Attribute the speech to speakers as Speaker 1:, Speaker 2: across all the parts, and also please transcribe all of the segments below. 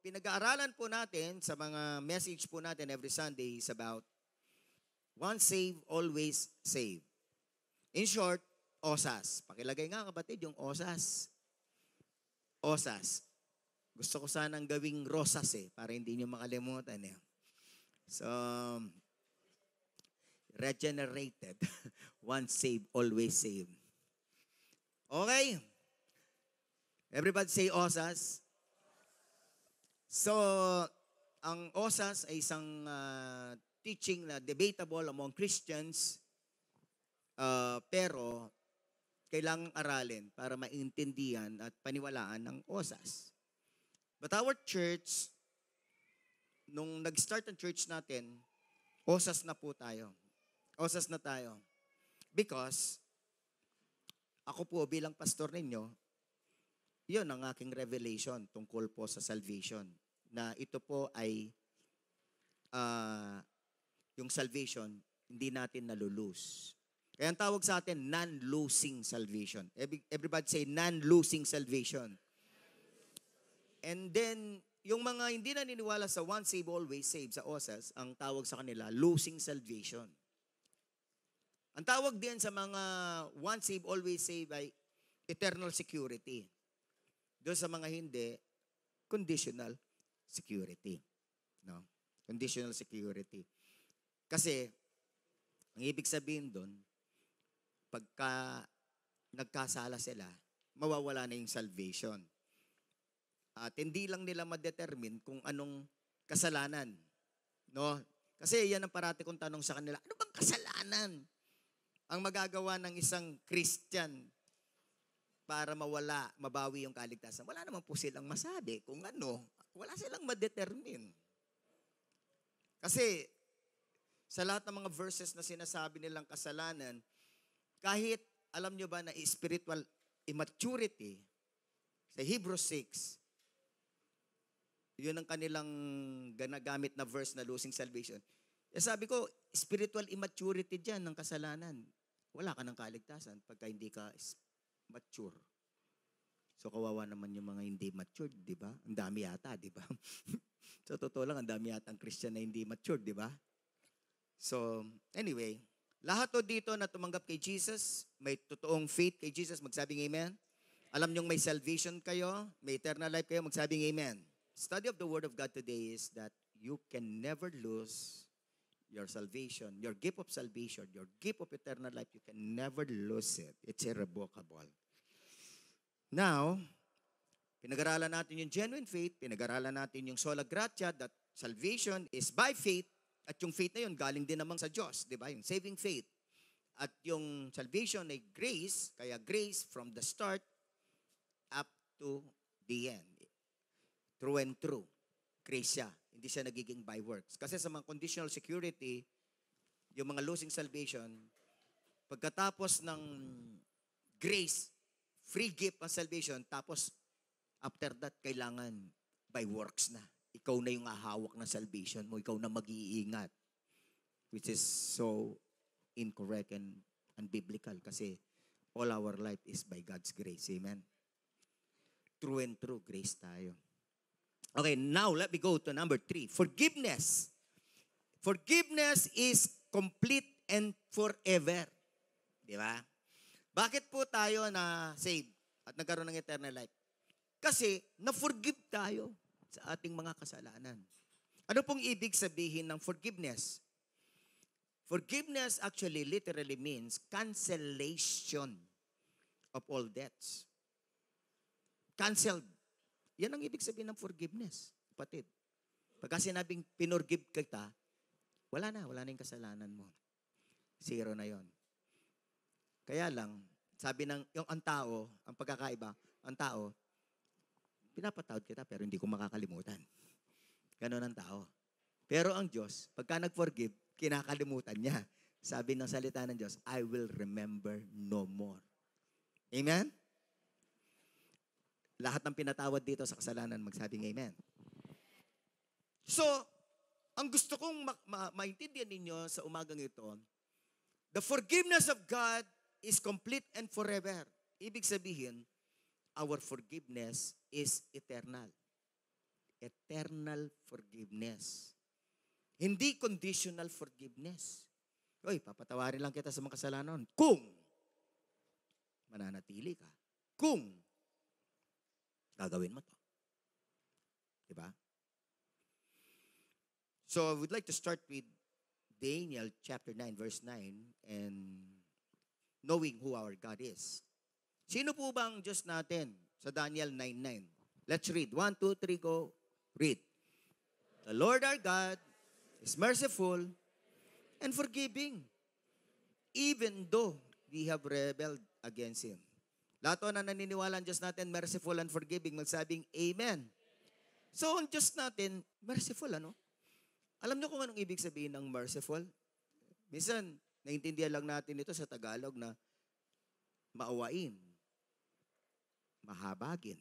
Speaker 1: pinag-aaralan po natin sa mga message po natin every Sunday is about once saved, always saved. In short, OSAS. Pakilagay nga kapatid yung OSAS. OSAS. Gusto ko sanang gawing rosas para hindi nyo makalimutan So, regenerated. Once saved, always saved. Okay? Everybody say OSAS. So, ang OSAS ay isang teaching na debatable among Christians, pero kailangang aralin para maintindihan at paniwalaan ng OSAS. But our church, nung nag-start ang church natin, OSAS na po tayo. OSAS na tayo. Because, ako po bilang pastor ninyo, yun ang aking revelation tungkol po sa salvation. Na ito po ay, yung salvation, hindi natin nalulose. Kaya ang tawag sa atin, non-losing salvation. Everybody say, non-losing salvation. And then, yung mga hindi naniniwala sa once saved, always saved sa OSAS, ang tawag sa kanila, losing salvation. Ang tawag din sa mga once saved, always saved ay eternal security. Doon sa mga hindi, conditional security. No? Conditional security. Kasi, ang ibig sabihin doon, pagka nagkasala sila, mawawala na yung salvation. At hindi lang nila ma-determine kung anong kasalanan. No? Kasi yan ang parati kong tanong sa kanila, ano bang kasalanan ang magagawa ng isang Christian para mabawi yung kaligtasan? Wala naman po silang masabi kung ano. Wala silang ma-determine. Kasi sa lahat ng mga verses na sinasabi nilang kasalanan, kahit alam nyo ba na spiritual immaturity, sa Hebrews 6, yun ang kanilang ginagamit na verse na losing salvation. Sabi ko, spiritual immaturity dyan ng kasalanan. Wala ka ng kaligtasan pagka hindi ka mature. So kawawa naman yung mga hindi mature, di ba? Ang dami yata, di ba? So totoo lang, ang dami yata ang Christian na hindi mature, di ba? So anyway, lahat to dito na tumanggap kay Jesus, may totoong faith kay Jesus, magsabing amen. Alam nyong may salvation kayo, may eternal life kayo, magsabing amen. Study of the Word of God today is that you can never lose your salvation, your gift of salvation, your gift of eternal life, you can never lose it. It's irrevocable. Now, pinag-aralan natin yung genuine faith, pinag-aralan natin yung sola gratia, that salvation is by faith, at yung faith na yun galing din naman sa Diyos, di ba? Yung saving faith. At yung salvation ay grace, kaya grace from the start up to the end. True and true. Grace siya. Hindi siya nagiging by works. Kasi sa mga conditional security, yung mga losing salvation, pagkatapos ng grace, free gift ang salvation, tapos after that, kailangan by works na. Ikaw na yung ahawak ng salvation mo. Ikaw na mag-iingat. Which is so incorrect and unbiblical kasi all our life is by God's grace. Amen? True and true, grace tayo. Okay, now let me go to number 3. Forgiveness. Forgiveness is complete and forever. Di ba? Bakit po tayo na saved at nagkaroon ng eternal life? Kasi na-forgive tayo sa ating mga kasalanan. Ano pong ibig sabihin ng forgiveness? Forgiveness actually literally means cancellation of all debts. Canceled. Yan ang ibig sabihin ng forgiveness, kapatid. Pagka sinabing pinorgive kita, wala na yung kasalanan mo. Zero na yon. Kaya lang, sabi ng, ang tao, ang pagkakaiba, ang tao, pinapatawad kita pero hindi ko makakalimutan. Ganon ang tao. Pero ang Diyos, pagka nag-forgive, kinakalimutan niya. Sabi ng salita ng Diyos, I will remember no more. Amen? Lahat ng pinatawad dito sa kasalanan, magsabing amen. So, ang gusto kong maintindihan ninyo sa umagang ito, the forgiveness of God is complete and forever. Ibig sabihin, our forgiveness is eternal. eternal forgiveness. Hindi conditional forgiveness. Oy, papatawarin lang kita sa mga kasalanan kung mananatili ka. Kung gagawin mo to. Diba? So, I would like to start with Daniel chapter 9, verse 9, and knowing who our God is. Sino po ba ang Diyos natin sa Daniel 9:9? Let's read. 1, 2, 3, go. Read. The Lord our God is merciful and forgiving, even though we have rebelled against Him. Lahat na naniniwala ang Diyos natin, merciful and forgiving, magsabing Amen. So, ang Diyos natin, merciful, ano? Alam niyo kung anong ibig sabihin ng merciful? Minsan, naintindihan lang natin ito sa Tagalog na maawain, mahabagin,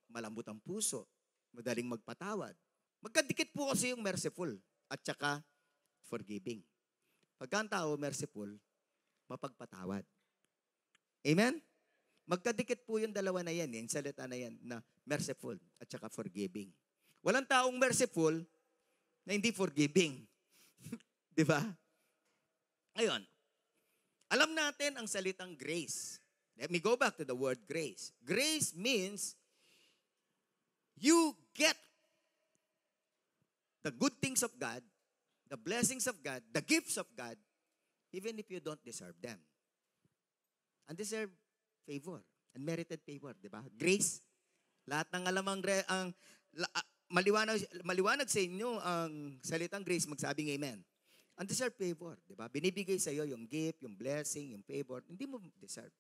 Speaker 1: malambot ang puso, madaling magpatawad. Magkadikit po kasi yung merciful at saka forgiving. Pagka ang tao merciful, mapagpatawad. Amen? Magkadikit po yung dalawa na yan, yung salita na yan, na merciful at saka forgiving. Walang taong merciful na hindi forgiving. Di ba? Ngayon, alam natin ang salitang grace. Let me go back to the word grace. Grace means you get the good things of God, the blessings of God, the gifts of God, even if you don't deserve them. Undeserved favor, unmerited favor, di ba? Grace. Lahat ng alamang maliwanag sa inyo ang salitang grace, magsabing amen. Undeserved favor, di ba? Binibigay sa iyo yung gift, yung blessing, yung favor, hindi mo deserve.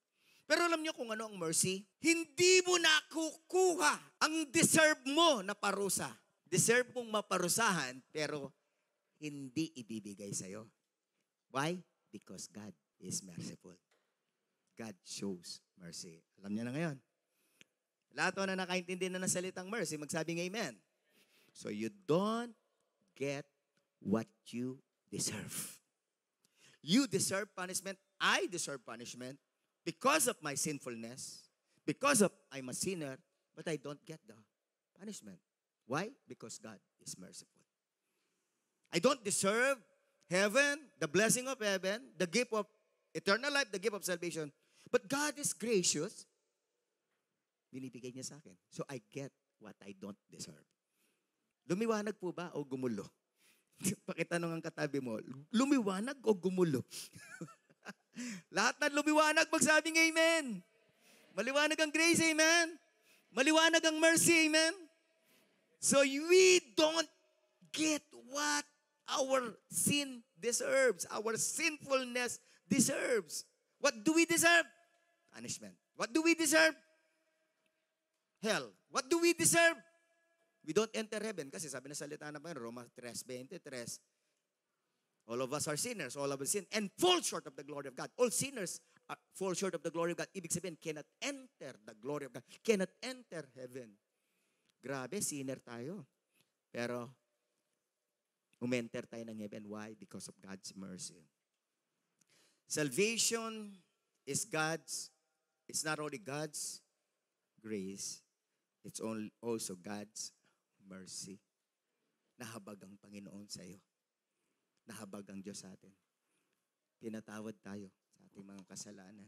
Speaker 1: Pero alam niyo kung ano ang mercy? Hindi mo nakukuha ang deserve mo na parusa. Deserve mong maparusahan, pero hindi ibibigay sa iyo. Why? Because God is merciful. God shows mercy. Alam niyo na ngayon. Lahat na nakaintindi na ng salitang mercy, magsabing amen. So you don't get what you deserve. You deserve punishment. I deserve punishment because of my sinfulness, because of I'm a sinner, but I don't get the punishment. Why? Because God is merciful. I don't deserve heaven, the blessing of heaven, the gift of eternal life, the gift of salvation. But God is gracious. Binibigay niya sa akin. So I get what I don't deserve. Lumiwanag po ba o gumulo? Pakitanong ang katabi mo, lumiwanag o gumulo? Lahat na lumiwanag, magsabing amen. Maliwanag ang grace, amen. Maliwanag ang mercy, amen. So we don't get what our sin deserves. Our sinfulness deserves. What do we deserve? Punishment. What do we deserve? Hell. What do we deserve? We don't enter heaven. Kasi sabi na salita na pa, Roma 3:23, all of us are sinners. All of us sin and fall short of the glory of God. All sinners fall short of the glory of God. Ibig sabihin, cannot enter the glory of God. Cannot enter heaven. Grabe, sinner tayo. Pero, umenter tayo ng heaven. Why? Because of God's mercy. Salvation is it's not only God's grace, it's also God's mercy. Nahabag ang Panginoon sa iyo. Nahabag ang Diyos sa atin. Pinatawad tayo sa ating mga kasalanan.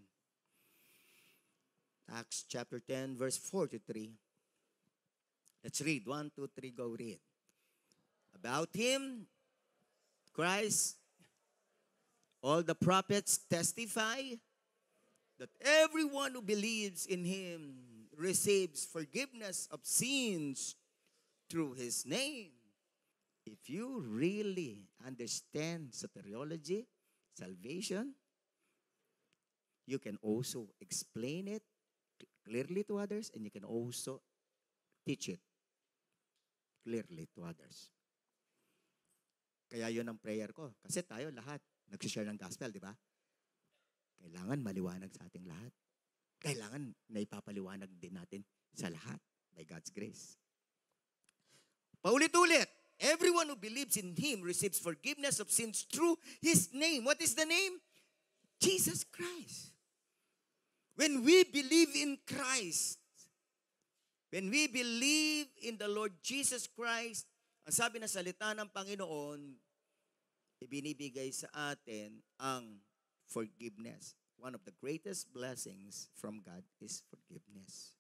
Speaker 1: Acts chapter 10, verse 43. Let's read. 1, 2, 3, go read. About Him, Christ, all the prophets testify that everyone who believes in Him receives forgiveness of sins through His name. If you really understand soteriology, salvation, you can also explain it clearly to others, and you can also teach it clearly to others. Kaya yun ang prayer ko. Kasi tayo lahat nag-share ng gospel, di ba? Kailangan maliwanag sa ating lahat. Kailangan na ipapaliwanag din natin sa lahat by God's grace. Paulit-ulit, everyone who believes in Him receives forgiveness of sins through His name. What is the name? Jesus Christ. When we believe in Christ, When we believe in the Lord Jesus Christ, ang sabi na salita ng Panginoon, ibinibigay sa atin ang forgiveness. One of the greatest blessings from God is forgiveness.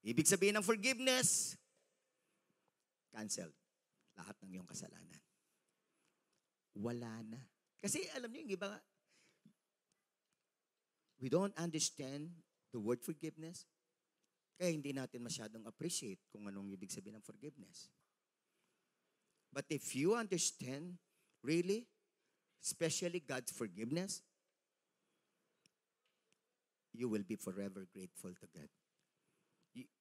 Speaker 1: Ibig sabihin ng forgiveness, canceled. Lahat ng iyong kasalanan. Wala na. Kasi alam niyo, yung iba, we don't understand the word forgiveness. Kaya hindi natin masyadong appreciate kung anong ibig sabihin ng forgiveness. But if you understand, really, especially God's forgiveness, you will be forever grateful to God.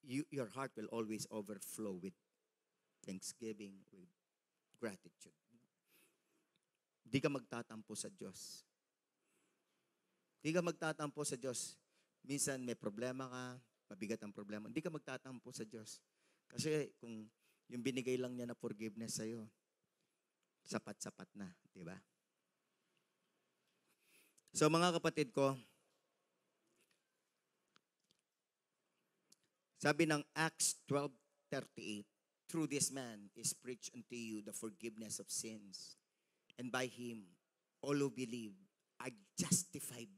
Speaker 1: Your heart will always overflow with thanksgiving, with gratitude. Di ka magtatampo sa Diyos. Di ka magtatampo sa Diyos. Minsan may problema ka, mabigat ang problema. Hindi ka magtatampo sa Diyos. Kasi kung yung binigay lang niya na forgiveness sa'yo, sapat-sapat na, di ba? So mga kapatid ko, sabi ng Acts 12:38, through this man is preached unto you the forgiveness of sins, and by him all who believe are justified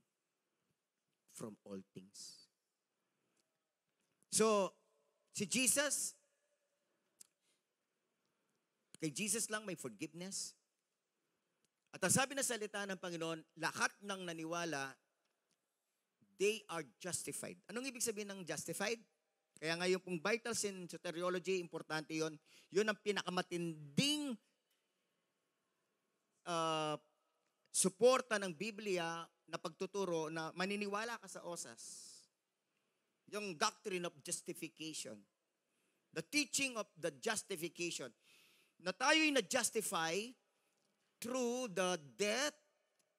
Speaker 1: from all things. So, si Jesus, kay Jesus lang may forgiveness. At ang sabi na salita ng Panginoon, lahat ng naniwala, they are justified. Anong ibig sabihin ng justified? Kaya ngayon pong vital sin soteriology, importante yon. Yun ang pinakamatinding suporta ng Biblia na pagtuturo na maniniwala ka sa osas. Yung doctrine of justification. The teaching of the justification. Na tayo'y na-justify through the death,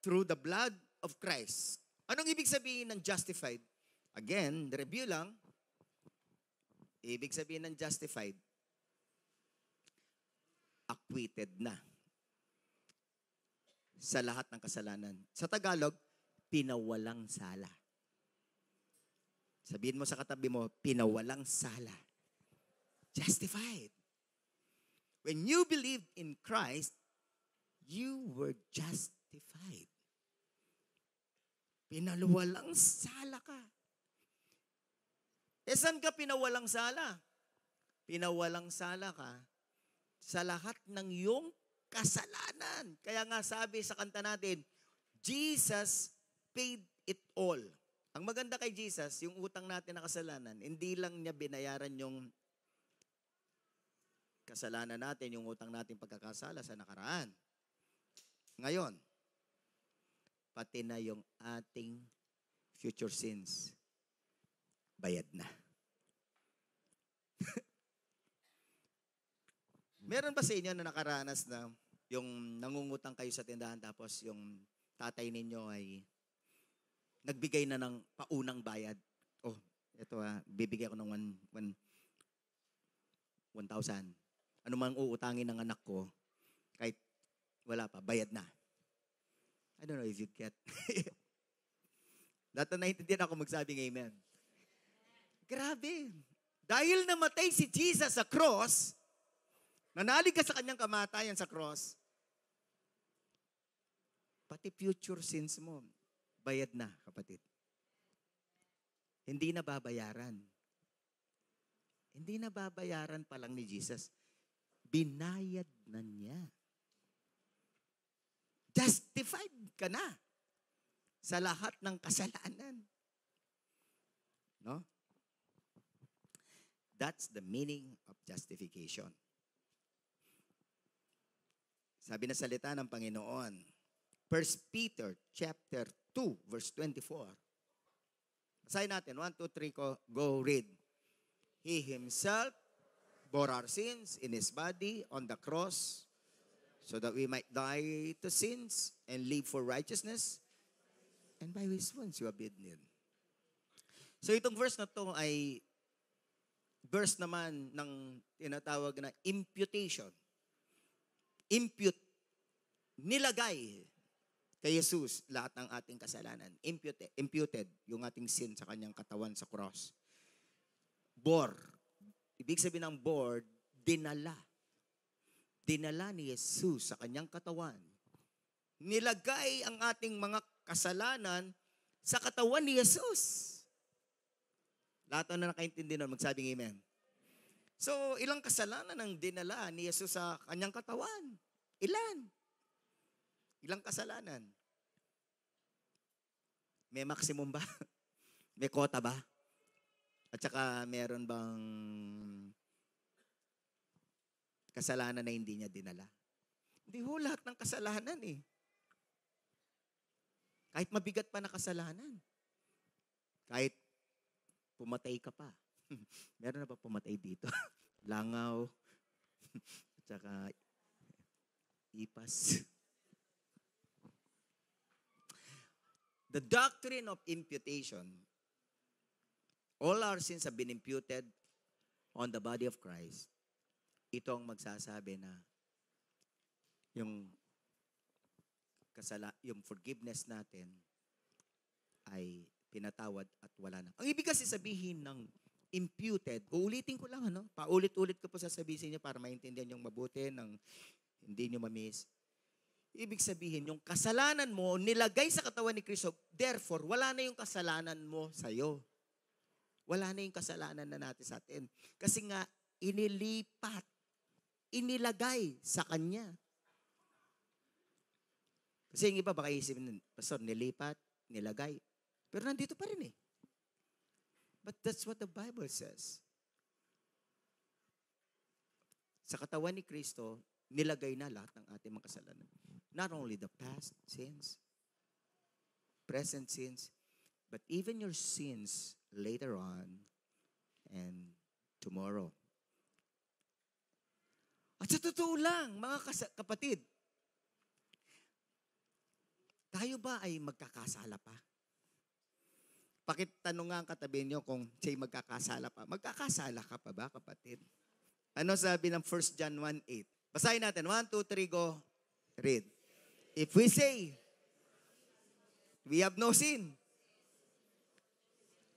Speaker 1: through the blood of Christ. Anong ibig sabihin ng justified? Again, review lang. Ibig sabihin ng justified, acquitted na sa lahat ng kasalanan. Sa Tagalog, pinawalang sala. Sabihin mo sa katabi mo, pinawalang sala. Justified. When you believed in Christ, you were justified. Pinawalang sala ka. Saan ka pinawalang sala? Pinawalang sala ka sa lahat ng iyong kasalanan. Kaya nga sabi sa kanta natin, Jesus paid it all. Ang maganda kay Jesus, yung utang natin na kasalanan, hindi lang niya binayaran yung kasalanan natin, yung utang natin pagkakasala sa nakaraan. Ngayon, pati na yung ating future sins, bayad na. Meron ba sa inyo na nakaranas na yung nangungutang kayo sa tindahan tapos yung tatay ninyo ay nagbigay na ng paunang bayad? Oh, ito bibigay ko ng 1,000. Ano mang uutangin ng anak ko, kahit wala pa, bayad na. I don't know if you get. Lahat na naiintindihan ako magsabing amen. Grabe. Dahil namatay si Jesus sa cross, nanalig ka sa kanyang kamatayan sa cross, pati future sins mo, bayad na, kapatid. Hindi na babayaran. Hindi na babayaran pa lang ni Jesus. Binayad na niya. Justified ka na sa lahat ng kasalanan. No? That's the meaning of justification. Sabi na salita ng Panginoon, 1 Peter chapter 2, verse 24. Basahin natin, 1, 2, 3, go read. He himself bore our sins in his body on the cross so that we might die to sins and live for righteousness, and by his wounds you have been healed. So itong verse na to ay verse naman ng tinatawag na imputation. Impute, nilagay kay Jesus lahat ng ating kasalanan. Imputed yung ating sin sa kanyang katawan sa cross. Bore. Ibig sabihin ng bore, dinala. Dinala ni Jesus sa kanyang katawan. Nilagay ang ating mga kasalanan sa katawan ni Jesus. Lahat na nakaintindi nun, magsabing amen. So, ilang kasalanan ang dinala ni Jesus sa kanyang katawan? Ilan? Ilang kasalanan? May maximum ba? May quota ba? At saka meron bang kasalanan na hindi niya dinala? Hindi ho, lahat ng kasalanan eh. Kahit mabigat pa na kasalanan. Kahit pumatay ka pa. Meron na ba pumatay dito? Langaw. At saka ipas. The doctrine of imputation. All our sins have been imputed on the body of Christ. Ito ang magsasabi na yung yung forgiveness natin ay pinatawad at wala na. Ang ibig kasi sabihin ng imputed, uulitin ko lang, paulit-ulit ko po sasabihin sa inyo para maintindihan yung mabuti ng hindi nyo mamiss. Ibig sabihin, yung kasalanan mo, nilagay sa katawan ni Kristo, therefore, wala na yung kasalanan mo sa'yo. Wala na yung kasalanan na natin sa atin. Kasi nga, inilipat, inilagay sa Kanya. Kasi yung iba, baka isipin, Pastor, nilipat, nilagay. Pero nandito pa rin eh. But that's what the Bible says. Sa katawan ni Kristo, nilagay na lahat ng ating mga kasalanan. Not only the past sins, present sins, but even your sins later on and tomorrow. At sa totoo lang, mga kapatid, tayo ba ay magkakasala pa? Pakitanong nga ang katabi nyo kung siya'y magkakasala pa. Magkakasala ka pa ba, kapatid? Ano sabi ng 1 John 1:8? Basahin natin. 1, 2, 3, go. Read. If we say, we have no sin,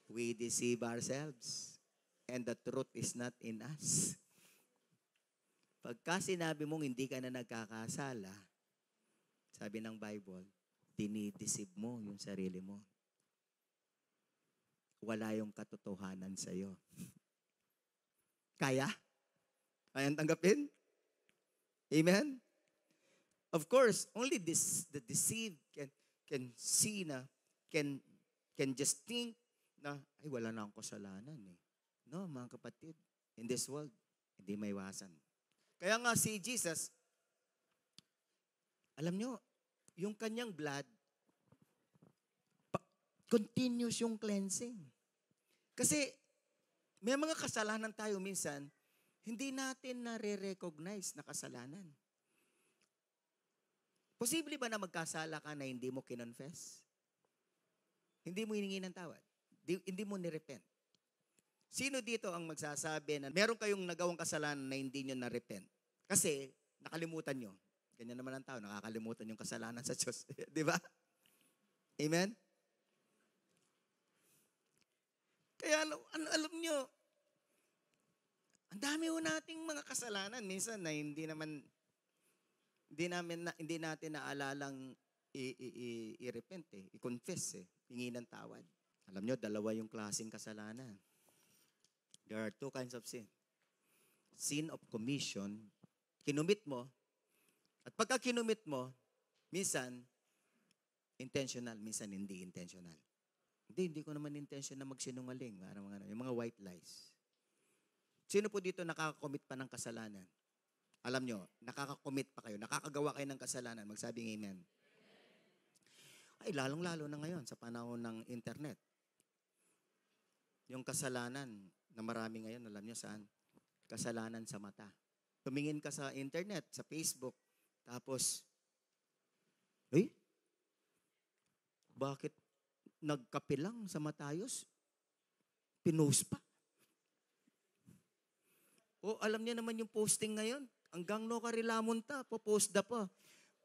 Speaker 1: we deceive ourselves, and the truth is not in us. Pagka sinabi mong hindi ka na nagkakasala, sabi ng Bible, dinideceive mo yung sarili mo. Wala yung katotohanan sa'yo. Kaya? Kayang tanggapin? Amen? Of course, only the deceived can see na, can just think na, ay, wala na akong kasalanan eh. No, mga kapatid, in this world, hindi may iwasan. Kaya nga si Jesus, alam nyo, yung kanyang blood, continuous yung cleansing. Kasi, may mga kasalanan tayo minsan, hindi natin nare-recognize na kasalanan. Posible ba na magkasala ka na hindi mo kinonfess? Hindi mo hiningi ng tawad? Hindi mo nirepent? Sino dito ang magsasabi na meron kayong nagawang kasalanan na hindi nyo na-repent? Kasi, nakalimutan nyo. Ganyan naman ang tao, nakakalimutan yung kasalanan sa Diyos. Di ba? Amen? Kaya, alam nyo, ang dami ho nating mga kasalanan. Minsan na hindi natin naalalang i-repent i-confess hingi ng tawad. Alam nyo, dalawa yung klaseng kasalanan. There are two kinds of sin. Sin of commission, kinumit mo, at pagka kinumit mo, minsan, intentional, minsan hindi intentional. Hindi ko naman intention na magsinungaling. Yung mga white lies. Sino po dito nakakakomit pa ng kasalanan? Alam nyo, nakakakomit pa kayo, nakakagawa kayo ng kasalanan. Magsabing amen. Ay, lalong-lalo na ngayon sa panahon ng internet. Yung kasalanan na marami ngayon, alam nyo saan? Kasalanan sa mata. Tumingin ka sa internet, sa Facebook, tapos, bakit nagkape lang sa Matayos? Pinost pa. O, alam niya naman yung posting ngayon. Hanggang no karilamon ta, popost da pa.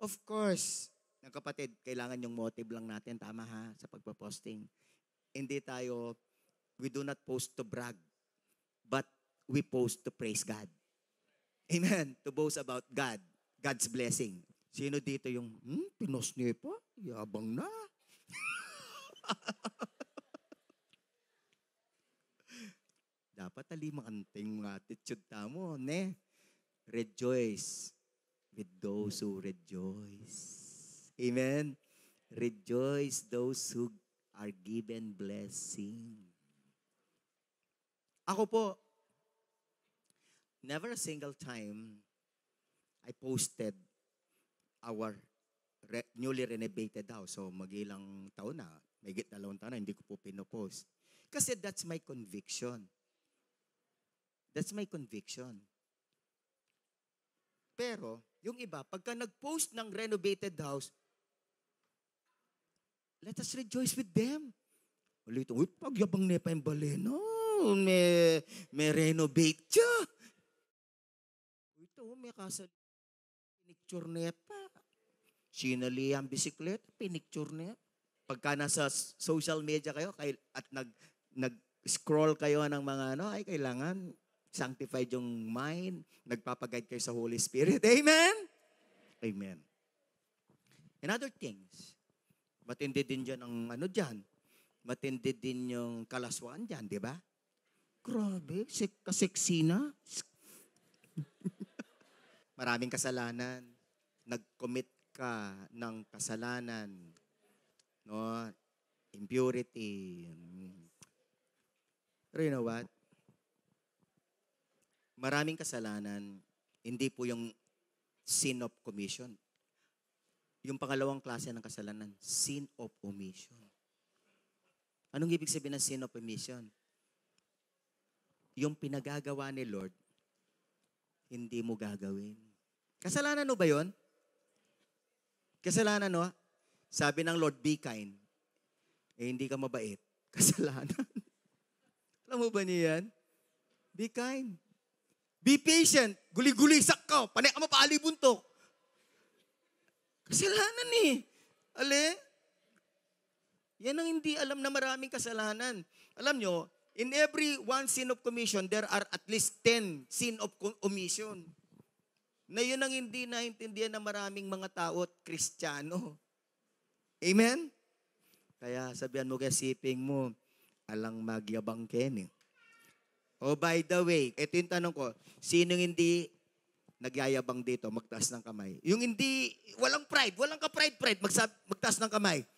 Speaker 1: Of course, Ang kapatid, kailangan yung motive lang natin, tama ha, sa pagpaposting. Hindi tayo, we do not post to brag, but we post to praise God. Amen. To boast about God, God's blessing. Sino dito yung, pinost niyo pa? Yabang na. Dapat alimanting mga attitude tamo, ne? Rejoice with those who rejoice. Amen. Rejoice those who are given blessing. Ako po, never a single time I posted our newly renovated house. So mag-ilang taon na, may 2 taon na, hindi ko po pinopost. Kasi that's my conviction. That's my conviction. Pero, yung iba, pagka nag-post ng renovated house, let us rejoice with them. Ulit, pagyabang na pa yung baleno. May renovate siya. Ito, may kasal. Pinicture na pa. Sinali ang bisikleta, pinicture na. Pagka nasa social media kayo at nag-scroll kayo ng mga ay kailangan sanctified yung mind, nagpapaguide kayo sa Holy Spirit. Amen? Amen. And other things, matindi din dyan ang dyan. Matindi din yung kalaswaan dyan, di ba? Grabe, kaseksi na. Maraming kasalanan. Nag-commit ka ng kasalanan. No? Impurity. Pero you know what? Maraming kasalanan, hindi po yung sin of commission. Yung pangalawang klase ng kasalanan, sin of omission. Anong ibig sabihin ng sin of omission? Yung pinagagawa ni Lord, hindi mo gagawin. Kasalanan mo ba yun? Kasalanan no? Sabi ng Lord, be kind. Hindi ka mabait. Kasalanan. Alam mo ba niya yan? Be kind. Be patient. Guli-guli, sakkaw. Panay ka mapaalibuntok. Kasalanan Ale? Yan ang hindi alam na maraming kasalanan. Alam nyo, in every one sin of commission, there are at least 10 sin of omission. Na yun ang hindi naintindihan ng maraming mga tao at Kristiyano. Amen? Kaya sabihan mo kaya siping mo, alang magyabang ken. Oh, by the way, ito yung tanong ko, sinong hindi nagyayabang dito, magtaas ng kamay? Yung hindi, walang pride, walang ka-pride, magtaas ng kamay.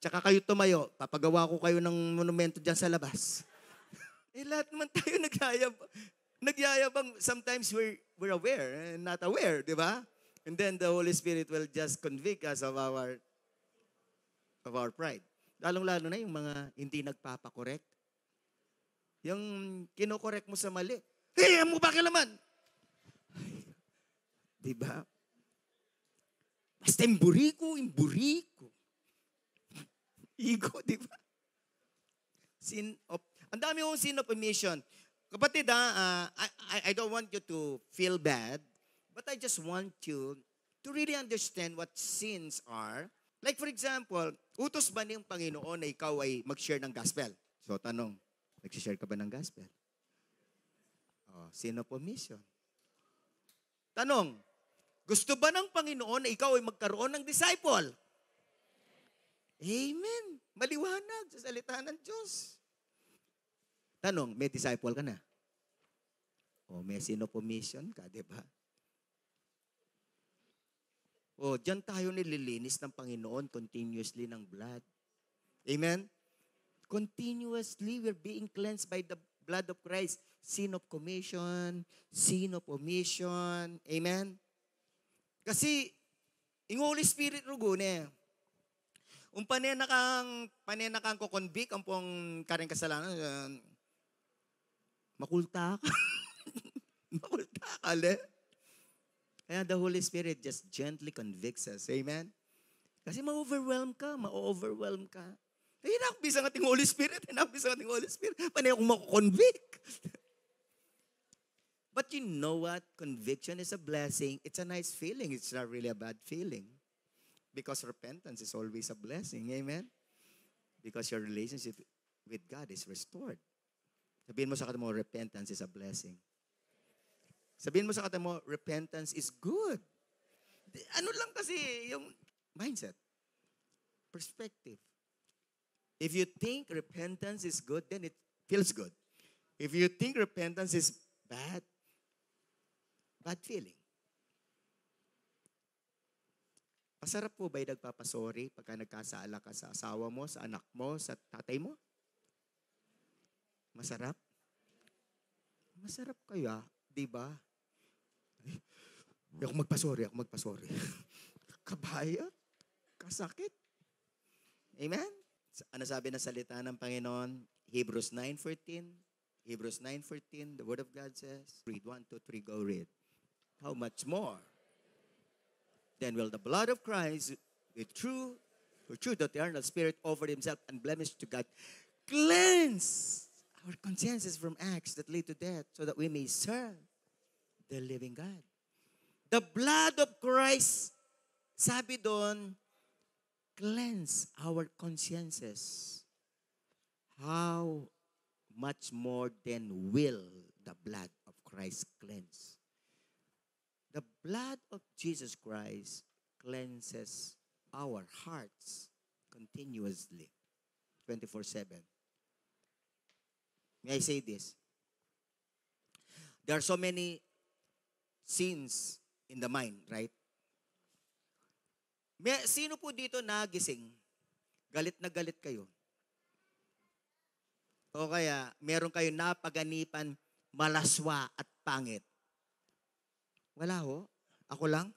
Speaker 1: Tsaka kayo tumayo, papagawa ko kayo ng monumento dyan sa labas. Lahat naman tayo nagyayabang. Sometimes we're aware and not aware, di ba? And then the Holy Spirit will just convict us of our pride. Lalong-lalo na yung mga hindi nagpapakorek. Yung kinokorek mo sa mali. Hey, mo ba kailaman? Diba? Basta imburiko. Ego, diba? Ang dami kong sin of omission. Kapatid, I don't want you to feel bad, but I just want you to really understand what sins are. Like for example, utos ba niyang Panginoon na ikaw ay mag-share ng gospel? So, tanong, nag-share ka ba ng gospel? Sin of omission. Tanong, gusto ba ng Panginoon na ikaw ay magkaroon ng disciple? Amen. Maliwanag sa salita ng Diyos. Tanong, may disciple ka na? May sin of omission ka, di ba? Diyan tayo nililinis ng Panginoon continuously ng blood. Amen? Continuously, we're being cleansed by the blood of Christ. Sin of commission, sin of omission. Amen? Kasi, yung Holy Spirit rugune, panenakang ko convict, ang pong kareng kasalanan, makulta ka. Makulta ka, Kaya the Holy Spirit just gently convicts us. Amen? Kasi ma-overwhelm ka. Hinakbis ang ating Holy Spirit. Panay akong makukonvict. But you know what? Conviction is a blessing. It's a nice feeling. It's not really a bad feeling. Because repentance is always a blessing. Amen? Because your relationship with God is restored. Sabihin mo sa kata mo, repentance is a blessing. Sabihin mo sa kata mo, repentance is good. Ano lang kasi yung mindset, perspective. If you think repentance is good, then it feels good. If you think repentance is bad feeling. Masarap po ba'y nagpapasorry pagka nagkasala ka sa asawa mo, sa anak mo, sa tatay mo? Masarap? Masarap kaya, di ba? Ako magpasorry. Kabaya? Kasakit? Amen? Ano sabi ng salita ng Panginoon? Hebrews 9:14. Hebrews 9:14, the Word of God says, read 1, 2, 3, go read. How much more? Then will the blood of Christ, with true the eternal Spirit, offered himself unblemished to God, cleanse our consciences from acts that lead to death, so that we may serve the living God. The blood of Christ, sabi doon, cleanse our consciences. How much more then will the blood of Christ cleanse? The blood of Jesus Christ cleanses our hearts continuously, 24/7. May I say this? There are so many sins in the mind, right? Sino po dito nagising? Galit na galit kayo? O kaya, meron kayo napaganipan, malaswa at pangit? Wala ho? Ako lang?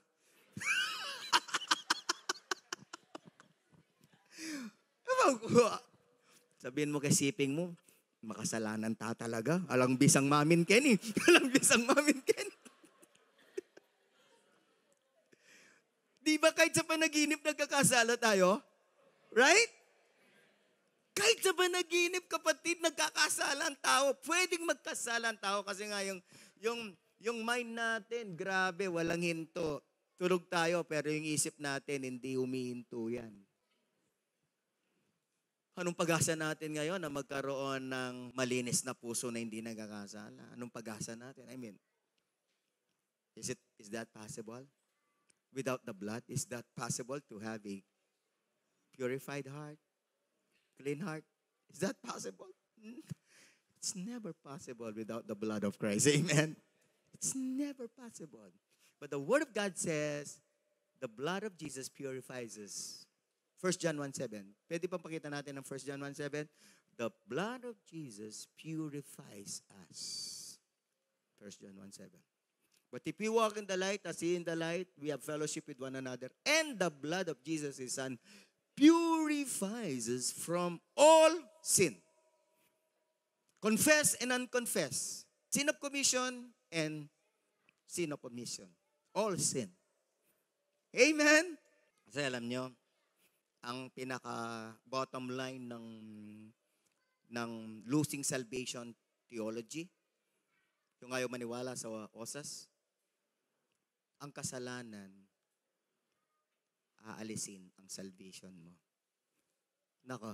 Speaker 1: Sabihin mo kay siping mo, makasalanan ta talaga. Alang bisang mamin Kenny. Alang bisang mamin Kenny. Di ba kahit sa panaginip nagkakasala tayo? Right? Kahit sa panaginip, kapatid, nagkakasala ang tao. Pwedeng magkasala ang tao kasi nga yung mind natin, grabe, walang hinto. Tulog tayo, pero yung isip natin, hindi humihinto yan. Anong pag-asa natin ngayon na magkaroon ng malinis na puso na hindi nagkakasala? Anong pag-asa natin? I mean, is that possible? Without the blood, is that possible to have a purified heart? Clean heart? Is that possible? It's never possible without the blood of Christ. Amen? It's never possible. But the Word of God says, the blood of Jesus purifies us. 1 John 1:7. Pwede pang pakita natin ng 1 John 1:7? The blood of Jesus purifies us. 1 John 1:7. But if we walk in the light, as He in the light, we have fellowship with one another. And the blood of Jesus, His Son, purifies us from all sin. Confess and unconfess. Sin of commission and sin of omission. All sin. Amen? Kasi alam nyo, ang pinaka-bottom line ng losing salvation theology, yung ayaw maniwala sa osas, ang kasalanan, aalisin ang salvation mo. Nako,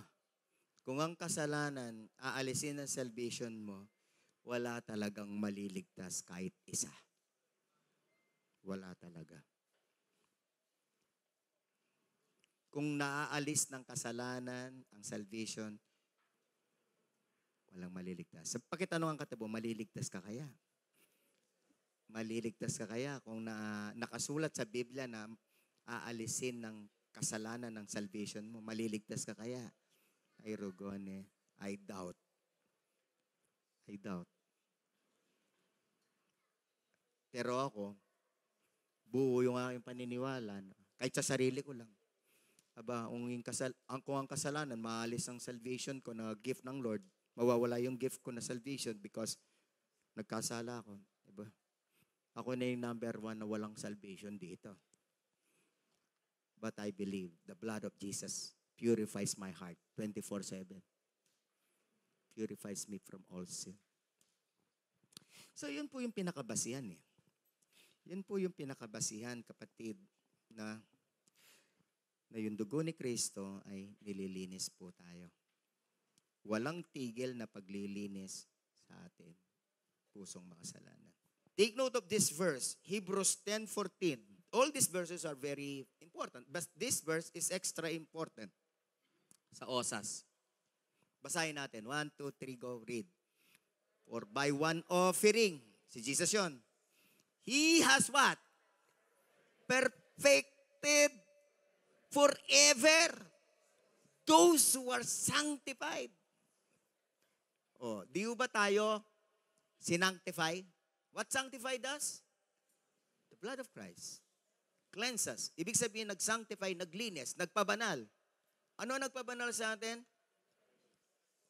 Speaker 1: kung ang kasalanan, aalisin ang salvation mo, wala talagang maliligtas kahit isa. Wala talaga. Kung naaalis ng kasalanan ang salvation, walang maliligtas. Pakitanong ang katabi, maliligtas ka kaya? Maliligtas ka kaya kung nakasulat sa Biblia na aalisin ng kasalanan ng salvation mo, maliligtas ka kaya? Ay, Rogone, I doubt. I doubt. Pero ako, buo yung aking paniniwala. Kahit sa sarili ko lang. Aba, kung ang kasalanan, maalis ang salvation ko na gift ng Lord, mawawala yung gift ko na salvation because nagkasala ako. Diba? Ako na yung number 1 na walang salvation dito. But I believe the blood of Jesus purifies my heart 24/7. Purifies me from all sin. So, yun po yung pinakabasihan eh. Yan po yung pinakabasihan, kapatid, na na yung dugo ni Kristo ay nililinis po tayo. Walang tigil na paglilinis sa atin, pusong makasalanan. Take note of this verse, Hebrews 10:14. All these verses are very important, but this verse is extra important sa osas. Basahin natin. 1, 2, 3, go, read. Or by one offering, si Jesus yon. He has what? Perfected forever those who are sanctified. Di ba tayo sinanctify? What sanctified us? The blood of Christ. Cleanse us. Ibig sabihin, nag-sanctify, naglinis, nagpabanal. Ano nagpabanal sa atin?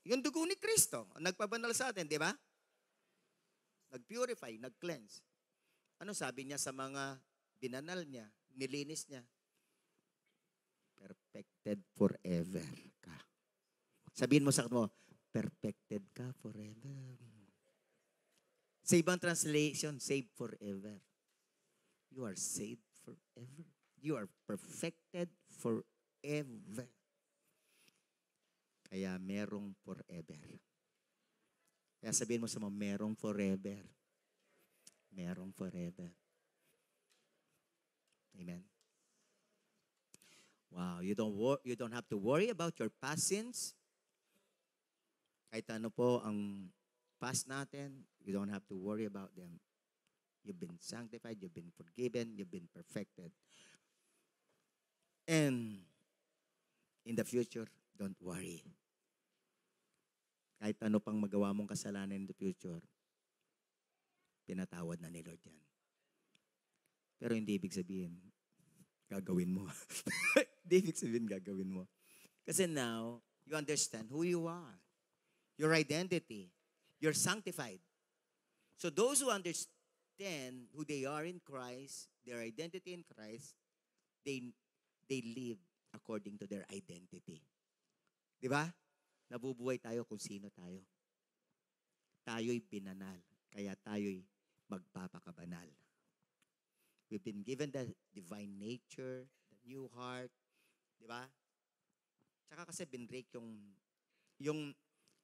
Speaker 1: Yung dugo ni Kristo. Nagpabanal sa atin, di ba? Nag-purify, nag-cleanse. Ano sabi niya sa mga binanal niya, nilinis niya? Perfected forever ka. Sabihin mo sa mo, perfected ka forever. Sa ibang translation, saved forever. You are saved forever. You are perfected forever. Kaya merong forever. Kaya sabihin mo sa mga, merong forever. Merong forever. Amen. Wow, you don't have to worry about your past sins. Kahit ano po ang past natin, you don't have to worry about them. You've been sanctified, you've been forgiven, you've been perfected. And in the future, don't worry. Kahit ano pang magawa mong kasalanan in the future, pinatawad na ni Lord yan. Pero hindi ibig sabihin, gagawin mo. Hindi ibig sabihin, gagawin mo. Kasi now, you understand who you are. Your identity. You're sanctified. So those who understand who they are in Christ, their identity in Christ, they live according to their identity. Di ba? Nabubuhay tayo kung sino tayo. Tayo'y binanal. Kaya tayo'y magpapakabanal. We've been given the divine nature, the new heart. Di ba? Tsaka kasi binrake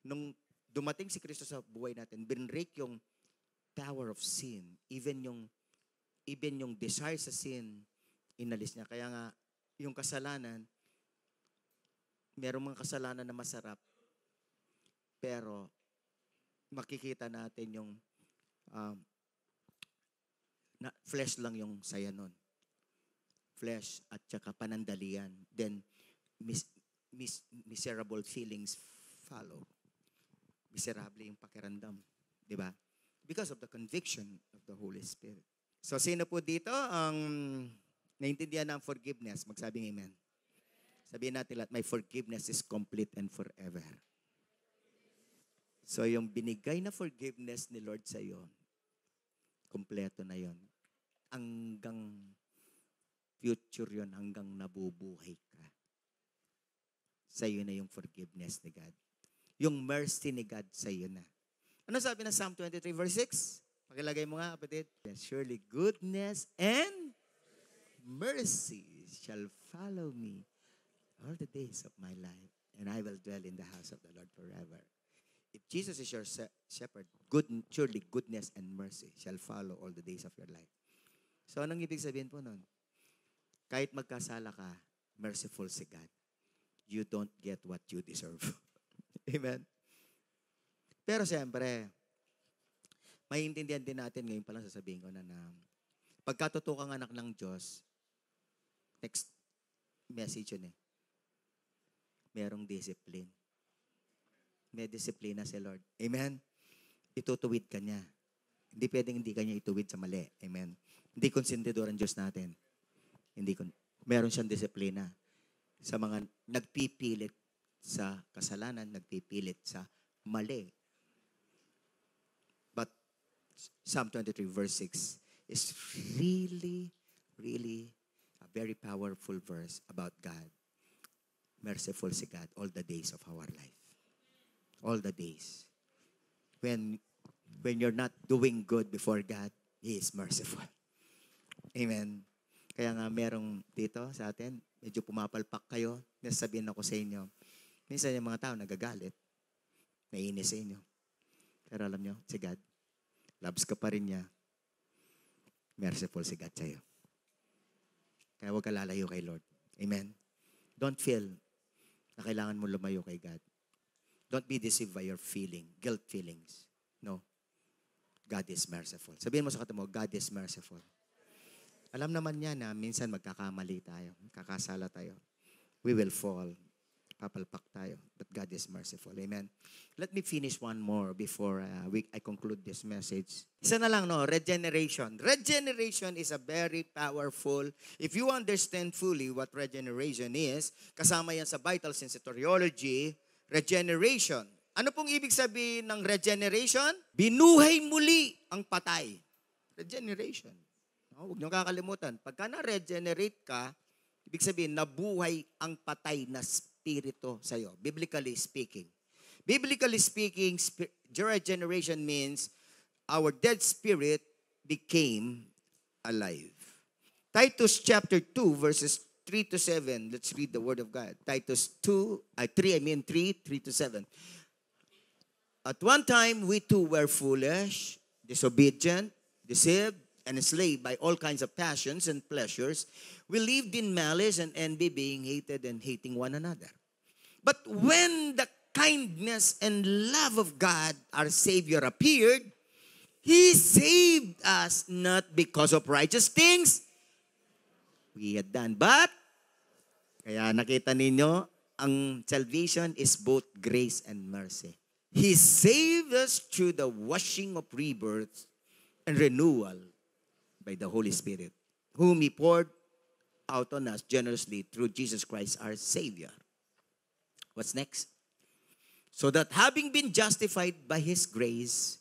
Speaker 1: nung dumating si Kristo sa buhay natin, binrake yung power of sin. Even yung desire sa sin, inalis niya. Kaya nga, yung kasalanan, merong mga kasalanan na masarap, pero makikita natin yung flesh lang yung saya nun. Flesh at saka panandalian. Then, miserable feelings follow. Miserable yung pakiramdam. Di ba? Because of the conviction of the Holy Spirit. So, sino po dito ang naintindihan ng forgiveness? Magsabing amen. Sabihin natin lahat, my forgiveness is complete and forever. So, yung binigay na forgiveness ni Lord sa iyo, kompleto na yon. Hanggang future yon, hanggang nabubuhay ka. Sa iyo na yung forgiveness ni God. Yung mercy ni God sa iyo na. Ano sabi ng Psalm 23 verse 6? Pakilagay mo nga, kapatid. Surely goodness and mercy shall follow me all the days of my life, and I will dwell in the house of the Lord forever. If Jesus is your shepherd, surely goodness and mercy shall follow all the days of your life. So, anong ibig sabihin po nun? Kahit magkasala ka, merciful si God. You don't get what you deserve. Amen? Pero siyempre, maiintindihan din natin, ngayon pa lang sasabihin ko na pagkatotoo kang anak ng Diyos, next message yun merong discipline. May disiplina si Lord. Amen? Itutuwid ka niya. Hindi pwedeng hindi ka niya ituwid sa mali. Amen? Hindi konsentidor ang Diyos natin. Meron siyang disiplina sa mga nagpipilit sa kasalanan, nagpipilit sa mali. But Psalm 23 verse 6 is really, really a very powerful verse about God. Merciful si God all the days of our life. All the days. When you're not doing good before God, He is merciful. Amen. Kaya nga merong dito sa atin, medyo pumapalpak kayo, nasasabihin ako sa inyo, minsan yung mga tao nagagalit, naiinis sa inyo. Pero alam nyo, si God, loves ka pa rin niya. Merciful si God sa'yo. Kaya huwag ka lalayo kay Lord. Amen? Don't feel na kailangan mo lumayo kay God. Don't be deceived by your guilt feelings. No. God is merciful. Sabihin mo sa katabi mo, God is merciful. Alam naman niya na minsan magkakamali tayo, kakasala tayo. We will fall. Papalpak tayo. But God is merciful. Amen. Let me finish one more before I conclude this message. Isa na lang, no? Regeneration. Regeneration is a very powerful. If you understand fully what regeneration is, kasama yan sa Vitals in Soteriology, regeneration. Ano pong ibig sabihin ng regeneration? Binuhay muli ang patay. Regeneration. No, huwag niyo kakalimutan. Pagka na-regenerate ka, ibig sabihin, nabuhay ang patay na spirito sa'yo. Biblically speaking. Biblically speaking, regeneration means our dead spirit became alive. Titus chapter 2, verses 3 to 7. Let's read the word of God. Titus 3, 3 to 7. At one time, we too were foolish, disobedient, deceived, and enslaved by all kinds of passions and pleasures. We lived in malice and envy, being hated and hating one another. But when the kindness and love of God, our Savior, appeared, He saved us not because of righteous things we had done, but, kaya nakita ninyo, ang salvation is both grace and mercy. He saved us through the washing of rebirth and renewal by the Holy Spirit, whom He poured out on us generously through Jesus Christ our Savior. What's next? So that having been justified by His grace,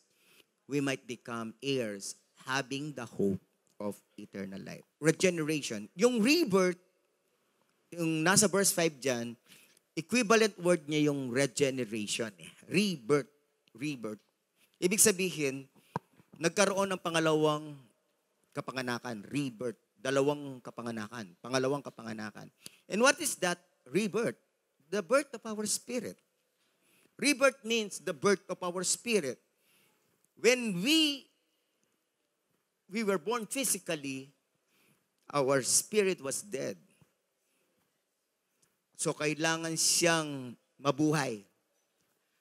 Speaker 1: we might become heirs, having the hope of eternal life. Regeneration. Yung rebirth, yung nasa verse 5 dyan, equivalent word niya yung regeneration. Rebirth. Rebirth. Ibig sabihin, nagkaroon ng pangalawang kapanganakan. Rebirth. Dalawang kapanganakan. Pangalawang kapanganakan. And what is that rebirth? The birth of our spirit. Rebirth means the birth of our spirit. When we were born physically, our spirit was dead. So kailangan siyang mabuhay.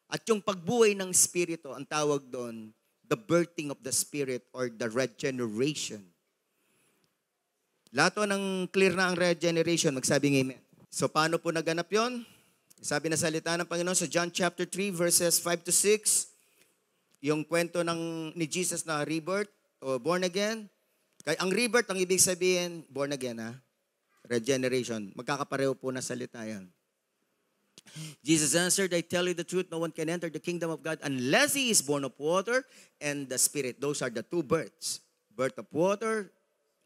Speaker 1: At yung pagbuhay ng spirito, ang tawag doon, the birthing of the spirit or the regeneration. Lahat ng clear na ang regeneration, magsabing amen. So paano po naganap yon? Sabi na salita ng Panginoon sa John chapter 3 verses 5 to 6, yung kwento ni Jesus na rebirth o born again. Kaya ang rebirth, ang ibig sabihin, born again ha? Regeneration. Magkakapareho po na salita yan. Jesus answered, I tell you the truth, no one can enter the kingdom of God unless he is born of water and the Spirit. Those are the two births. Birth of water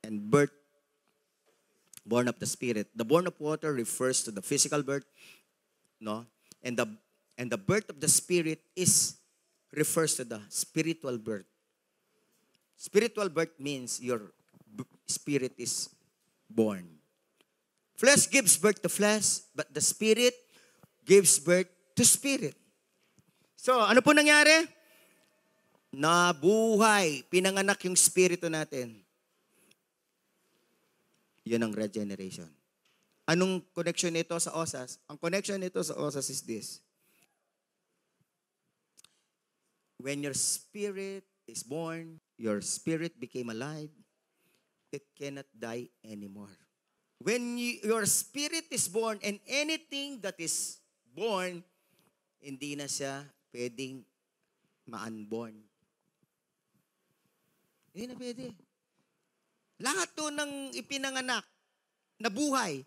Speaker 1: and born of the Spirit. The born of water refers to the physical birth, no? And the birth of the Spirit refers to the spiritual birth. Spiritual birth means your spirit is born. Flesh gives birth to flesh, but the Spirit gives birth to spirit. So, ano po nangyari? Nabuhay, pinanganak yung spirito natin. Yun ang regeneration. Anong connection nito sa osas? Ang connection nito sa osas is this. When your spirit is born, your spirit became alive, it cannot die anymore. When your spirit is born and anything that is born, hindi na siya pwedeng ma-unborn. Hindi na pwede. Lahat to ng ipinanganak na buhay,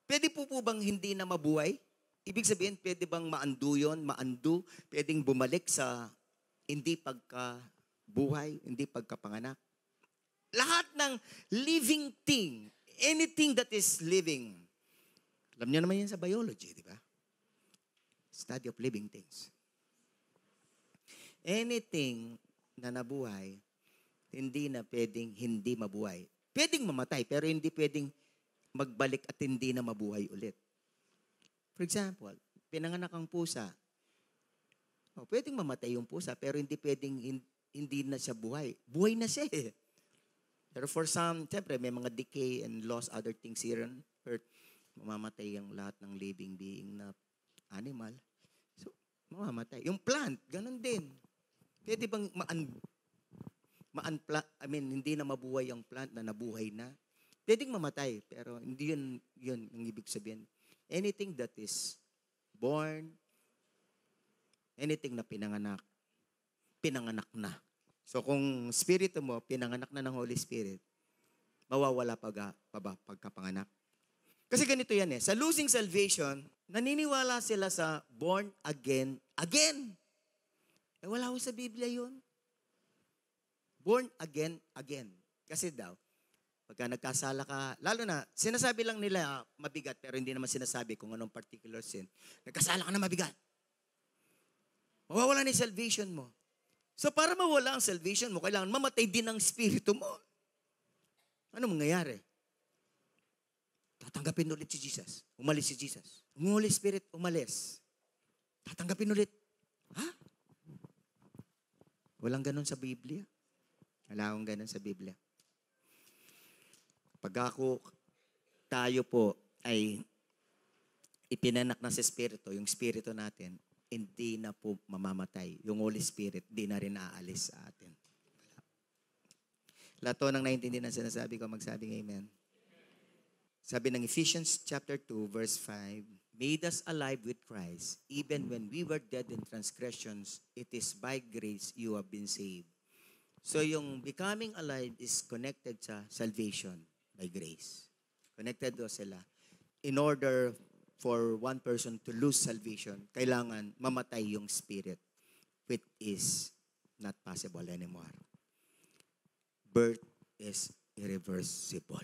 Speaker 1: pwede po bang hindi na mabuhay? Ibig sabihin, pwede bang ma-undo yun, ma-undo, pwedeng bumalik sa hindi pagkabuhay, hindi pagkapanganak. Lahat ng living thing, anything that is living, alam niyo naman yan sa biology, di ba? Study of living things. Anything na nabuhay, hindi na pwedeng hindi mabuhay. Pwedeng mamatay, pero hindi pwedeng magbalik at hindi na mabuhay ulit. For example, pinanganak ang pusa. Pwedeng mamatay yung pusa, pero hindi pwedeng hindi na siya buhay. Buhay na siya eh. Pero for some, siyempre, may mga decay and loss, other things here on earth. Mamamatay ang lahat ng living being na animal. So, mamamatay. Yung plant, ganun din. Pwede bang hindi na mabuhay ang plant na nabuhay na? Pwedeng mamatay, pero hindi yun ang ibig sabihin. Anything that is born, anything na pinanganak na. So kung spirito mo, pinanganak na ng Holy Spirit, mawawala pagkapanganak. Kasi ganito yan eh. Sa losing salvation, naniniwala sila sa born again. Wala ko sa Biblia yun. Born again. Kasi daw, pagka nagkasala ka, lalo na, sinasabi lang nila mabigat, pero hindi naman sinasabi kung anong particular sin. Nagkasala ka na mabigat. Mawawala na yung salvation mo. So para mawala ang salvation mo, kailangan mamatay din ang spirito mo. Ano mangyayari? Tatanggapin ulit si Jesus. Umalis si Jesus. Ang Holy Spirit, umalis. Tatanggapin ulit. Ha? Walang ganun sa Biblia. Wala akong ganun sa Biblia. Pag tayo po ay ipinanak na sa Espiritu, yung Espiritu natin, hindi na po mamamatay. Yung Holy Spirit, di na rin aalis sa atin. Lahat to ng naintindihan na sinasabi ko, magsabing amen. Sabi ng Ephesians chapter 2, verse 5, made us alive with Christ, even when we were dead in transgressions, it is by grace you have been saved. So yung becoming alive is connected sa salvation by grace. Connected do sila. In order for one person to lose salvation, kailangan mamatay yung spirit, which is not possible anymore. Birth is irreversible.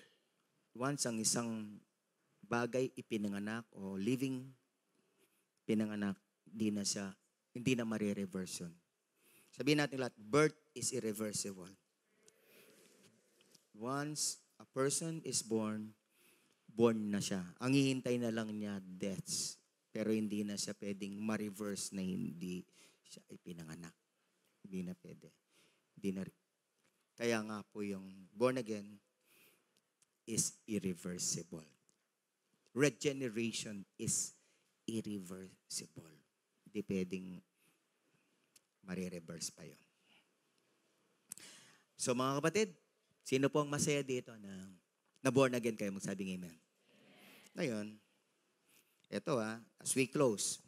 Speaker 1: Once ang isang bagay ipinanganak o living pinanganak, hindi na marireverse yun. Sabihin natin lahat, birth is irreversible. Once a person is born na siya. Ang hihintay na lang niya, deaths. Pero hindi na siya pwedeng ma-reverse na hindi siya ipinanganak. Hindi na pwede. Kaya nga po yung born again is irreversible. Regeneration is irreversible. Hindi pwedeng marireverse pa yun. So mga kapatid, sino po ang masaya dito na born again kayo? Magsabing amen. Ngayon, ito as we close,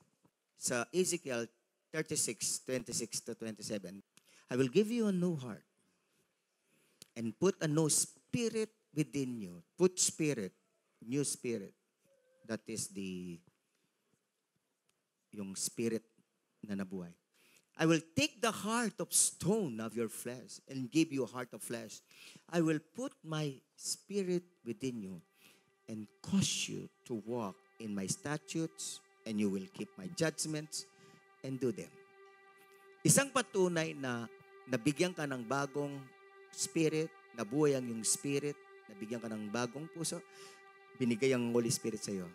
Speaker 1: sa Ezekiel 36:26-27, I will give you a new heart and put a new spirit within you. Put spirit, new spirit. That is yung spirit na nabuhay. I will take the heart of stone of your flesh and give you a heart of flesh. I will put my spirit within you and cause you to walk in my statutes, and you will keep my judgments and do them. Isang patunay na nabigyan ka ng bagong spirit, nabuhay ang yung spirit, nabigyan ka ng bagong puso, binigay ang Holy Spirit sa iyo.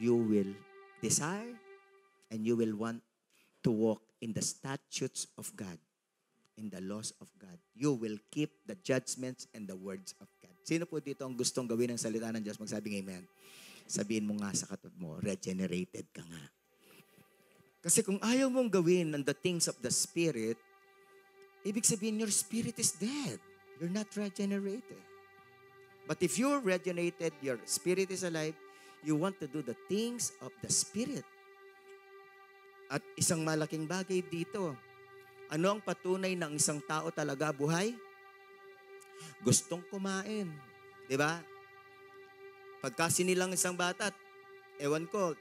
Speaker 1: You will desire and you will want to walk in the statutes of God, in the laws of God. You will keep the judgments and the words of God. Sino po dito ang gustong gawin ng salita ng Diyos? Magsabing amen. Sabihin mo nga sa katabi mo, regenerated ka nga. Kasi kung ayaw mong gawin ang the things of the Spirit, ibig sabihin your spirit is dead. You're not regenerated. But if you're regenerated, your spirit is alive, you want to do the things of the Spirit. At isang malaking bagay dito, ano ang patunay ng isang tao talaga buhay? Gustong kumain. Di ba? Pagka sinilang isang bata, ewan ko,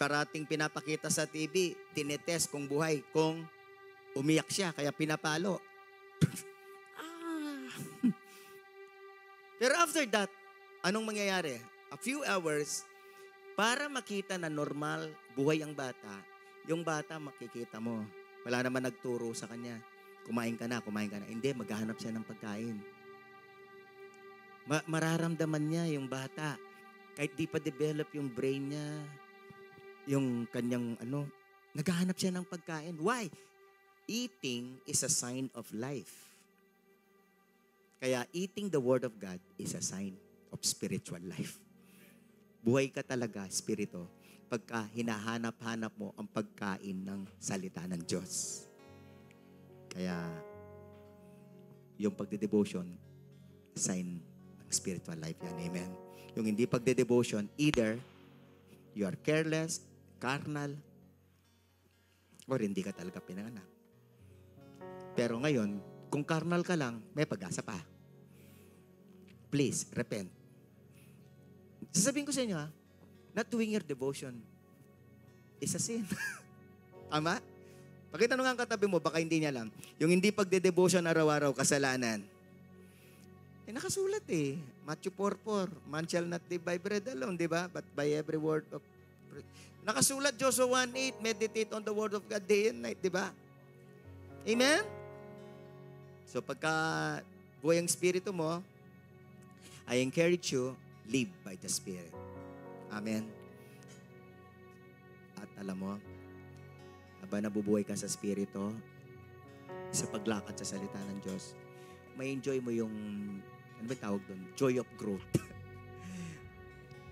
Speaker 1: parating pinapakita sa TV, tinetest kung buhay, kung umiyak siya, kaya pinapalo. Pero after that, anong mangyayari? A few hours, para makita na normal buhay ang bata, yung bata makikita mo. Wala naman nagturo sa kanya. Kumain ka na. Hindi, maghahanap siya ng pagkain. Mararamdaman niya yung bata. Kahit di pa develop yung brain niya, yung kanyang naghahanap siya ng pagkain. Why? Eating is a sign of life. Kaya eating the Word of God is a sign of spiritual life. Buhay ka talaga, spirito, pagka hinahanap-hanap mo ang pagkain ng salita ng Diyos. Kaya, yung pagde-devotion, sign ng spiritual life yan. Amen. Yung hindi pagde-devotion, either you are careless, carnal, or hindi ka talaga pinanganak. Pero ngayon, kung carnal ka lang, may pag-asa pa. Please, repent. Sasabihin ko sa inyo, not doing your devotion is a sin. Tama? Pakitanong ang katabi mo, baka hindi niya alam. Yung hindi pagde-devotion araw-araw, kasalanan. Nakasulat Matthew 4:4, man shall not live by bread alone, di ba? But by every word of... Nakasulat, Joshua 1:8, meditate on the word of God day and night, di ba? Amen? So pagka buhay ang spirito mo, I encourage you, live by the Spirit. Amen? At alam mo, habang nabubuhay ka sa spirito, sa paglakad sa salita ng Diyos, may enjoy mo yung, ano ba tawag doon? Joy of growth.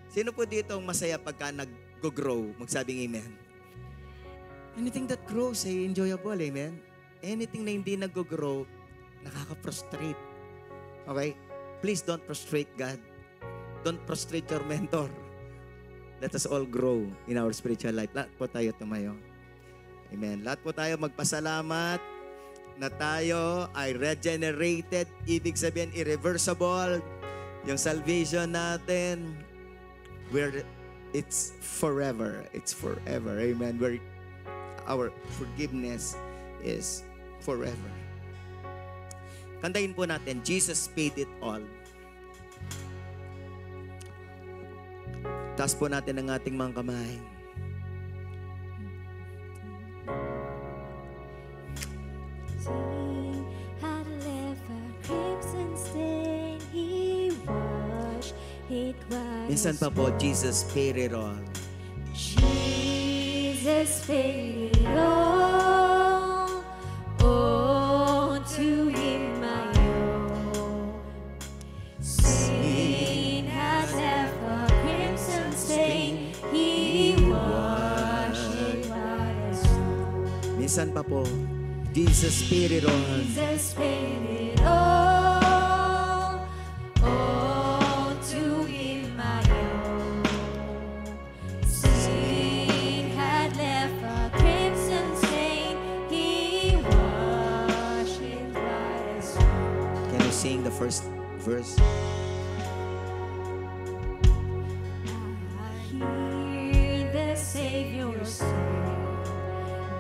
Speaker 1: Sino po dito ang masaya pagka nag-grow? Magsabing amen. Anything that grows ay enjoyable, amen? Anything na hindi nag-grow, nakaka-frustrate. Okay? Please don't frustrate God. Don't frustrate your mentor. Let us all grow in our spiritual life. Lahat po tayo tumayo. Amen. Lahat po tayo magpasalamat na tayo ay regenerated. Ibig sabihin, irreversible. Yung salvation natin, it's forever. It's forever. Amen. Where our forgiveness is forever. Kantahin po natin, Jesus paid it all. Taas po natin ang ating mga kamay.
Speaker 2: Had left a crimson stain, He washed it white.
Speaker 1: Minsan pa po, Jesus paid it all.
Speaker 2: Jesus paid it all. Oh, to Him I owe. Sin had left a crimson stain, He washed it white as snow.
Speaker 1: Minsan pa po, Jesus paid it all.
Speaker 2: Jesus paid it all. Oh, to Him I owe. Sin had left a crimson stain, He washed it white as snow.
Speaker 1: Can you sing the first verse?
Speaker 2: I hear the Savior say,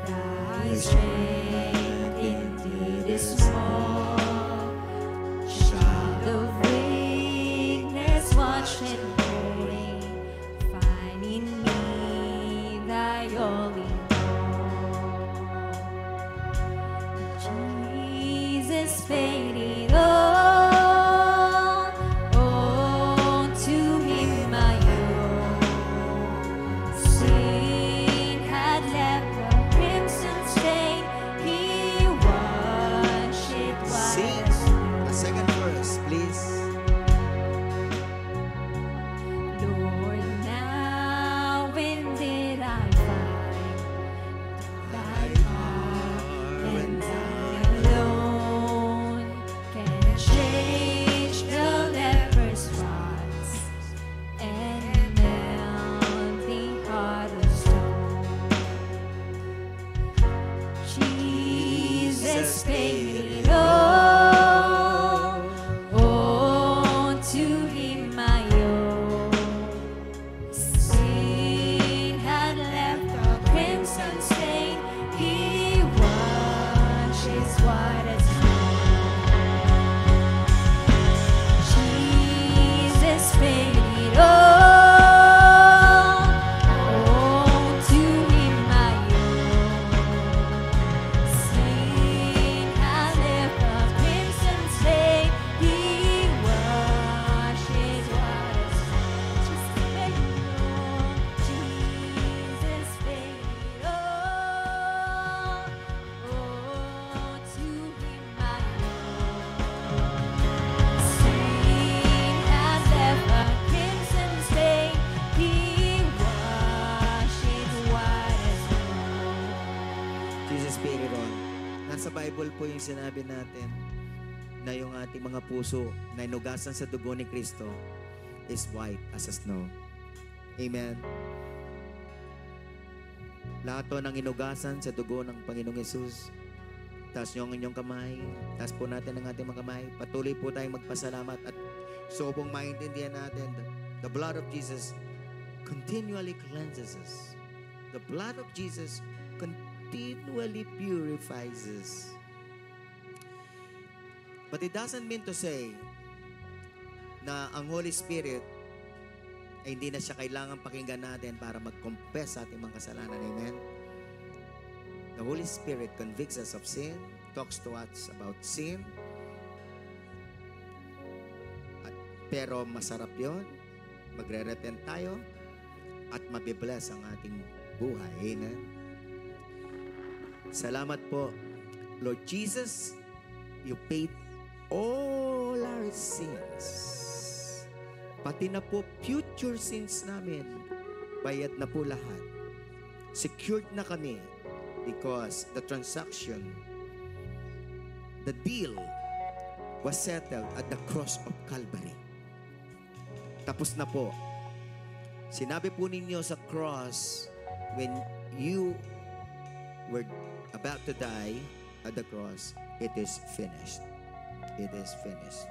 Speaker 2: Thy strength indeed is small. Child of weakness, watch and pray. Find in me Thy all in all. Jesus paid it all. Oh, to Him I owe. Sin had left a crimson stain, He washed it
Speaker 1: Sing
Speaker 2: white as snow.
Speaker 1: the second verse, please.
Speaker 2: Lord, now when did I find Thy heart and Thine alone can change the leper's spots and melt the heart of stone? Jesus paid it all. Oh, to Him I owe. Sin had left a crimson stain, He washes white as snow. Jesus paid it all. Oh, to Him I owe. Sin had left a crimson stain, He washes
Speaker 1: Nasa Bible po yung sinabi natin na yung ating mga puso na inugasan sa dugo ni Kristo is white as a snow. Amen. Lahat to ng inugasan sa dugo ng Panginoong Yesus. Taas nyo ang inyong kamay. Taas po natin ang ating mga kamay. Patuloy po tayong magpasalamat at so pong maintindihan natin the blood of Jesus continually cleanses us. The blood of Jesus continually purifies us. But it doesn't mean to say na ang Holy Spirit ay hindi na siya kailangan pakinggan natin para mag-confess sa ating mga kasalanan. Amen? The Holy Spirit convicts us of sin, talks to us about sin, pero masarap yon. Magre-repent tayo at mabibless ang ating buhay. Amen? Salamat po, Lord Jesus, you paid all our sins. Pati na po future sins namin, bayad na po lahat. Secured na kami because the transaction, the deal was settled at the cross of Calvary. Tapos na po. Sinabi po ninyo sa cross, when you were about to die at the cross, it is finished. It is finished.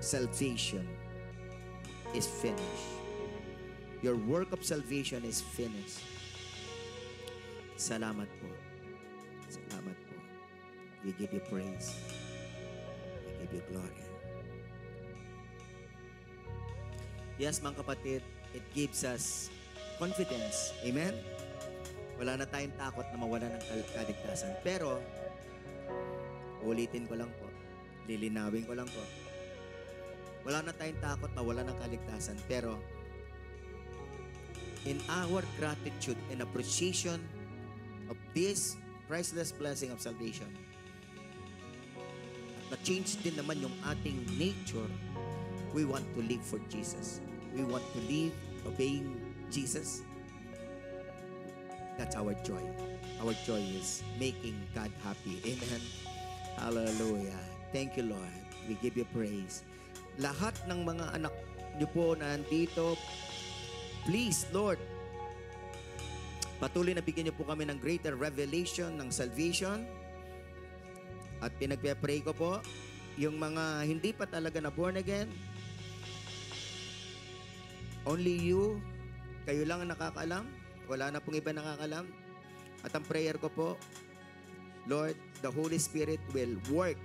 Speaker 1: Salvation is finished. Your work of salvation is finished. Salamat po. Salamat po. We give you praise. We give you glory. Yes, mga kapatid, it gives us confidence. Amen? Wala na tayong takot na mawala ng kaligtasan. Pero, ulitin ko lang po. Lilinawin ko lang po. Wala na tayong takot na mawala ng kaligtasan. Pero, in our gratitude and appreciation of this priceless blessing of salvation, na-change din naman yung ating nature. We want to live for Jesus. We want to live obeying Jesus. That's our joy. Our joy is making God happy. Amen. Hallelujah. Thank you, Lord. We give you praise. Lahat ng mga anak niyo po na nandito, please, Lord, patuloy na bigyan niyo po kami ng greater revelation ng salvation. At pinagpe-pray ko po, yung mga hindi pa talaga na born again, only you, kayo lang ang nakakaalam. Wala na pong iba nakakaalam. At ang prayer ko po, Lord, the Holy Spirit will work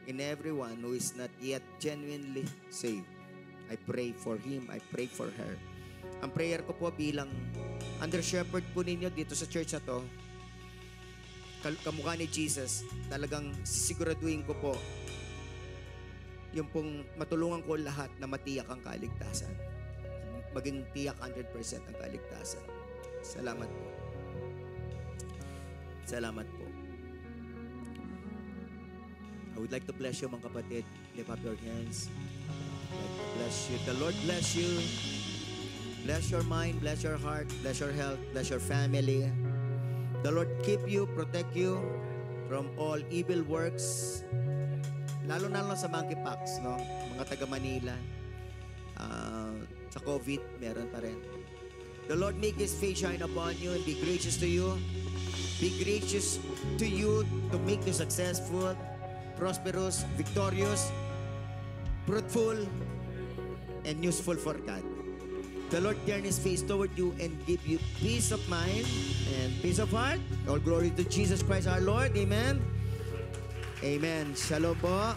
Speaker 1: in everyone who is not yet genuinely saved. I pray for him. I pray for her. Ang prayer ko po bilang under shepherd po ninyo dito sa church na to, kamukha ni Jesus, talagang siguraduhin ko po yung pong matulungan ko lahat na matiyak ang kaligtasan. Maging tiyak 100% ang kaligtasan. Salamat po. Salamat po. I would like to bless you, mga kapatid. Lift up your hands. I'd like to bless you. The Lord bless you. Bless your mind, bless your heart, bless your health, bless your family. The Lord keep you, protect you from all evil works. Lalo na lang sa monkeypox, no? Mga taga Manila. Sa COVID, meron pa rin. The Lord make His face shine upon you and be gracious to you. Be gracious to you to make you successful, prosperous, victorious, fruitful, and useful for God. The Lord turn His face toward you and give you peace of mind and peace of heart. All glory to Jesus Christ our Lord. Amen. Amen. Shalom po.